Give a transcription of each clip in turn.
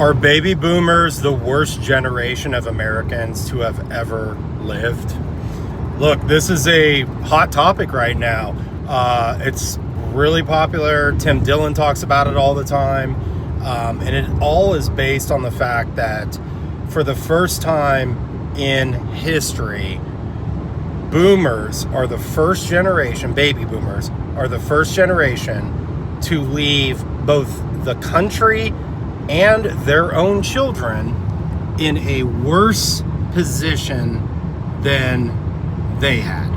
Are baby boomers the worst generation of Americans to have ever lived? Look, this is a hot topic right now. It's really popular. Tim Dillon talks about it all the time. And it all is based on the fact that for the first time in history, boomers are the first generation, baby boomers are the first generation to leave both the country and their own children in a worse position than they had.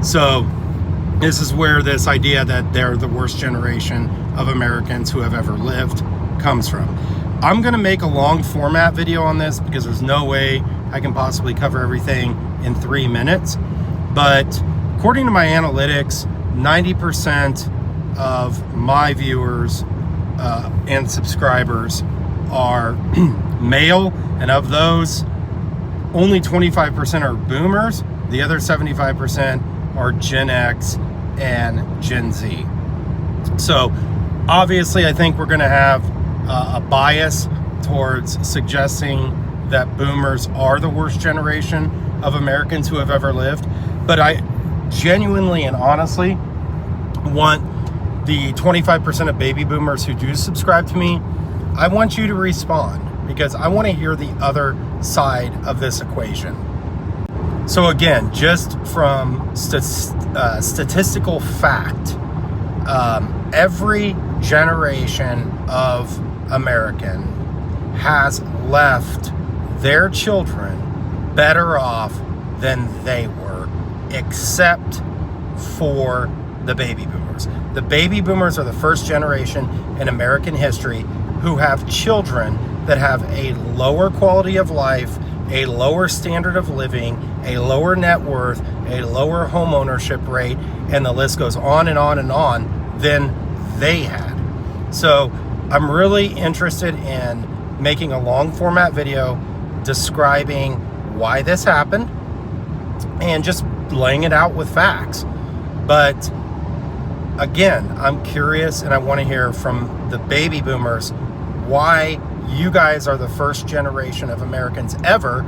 So this is where this idea that they're the worst generation of Americans who have ever lived comes from. I'm going to make a long format video on this because there's no way I can possibly cover everything in 3 minutes. But according to my analytics, 90% of my viewers and subscribers are male, and of those, only 25% are boomers. The other 75% are Gen X and Gen Z. So obviously, I think we're going to have a bias towards suggesting that boomers are the worst generation of Americans who have ever lived. But I genuinely and honestly want the 25% of baby boomers who do subscribe to me, I want you to respond because I want to hear the other side of this equation. So again, just from statistical fact, every generation of American has left their children better off than they were, except for the baby boomers. The baby boomers are the first generation in American history who have children that have a lower quality of life, a lower standard of living, a lower net worth, a lower home ownership rate, and the list goes on and on and on than they had. So I'm really interested in making a long format video describing why this happened and just laying it out with facts. But again, I'm curious and I want to hear from the baby boomers why you guys are the first generation of Americans ever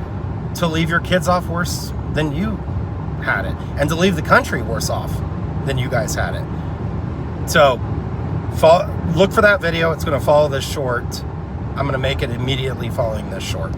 to leave your kids off worse than you had it, and to leave the country worse off than you guys had it. So look for that video. It's going to follow this short. I'm going to make it immediately following this short.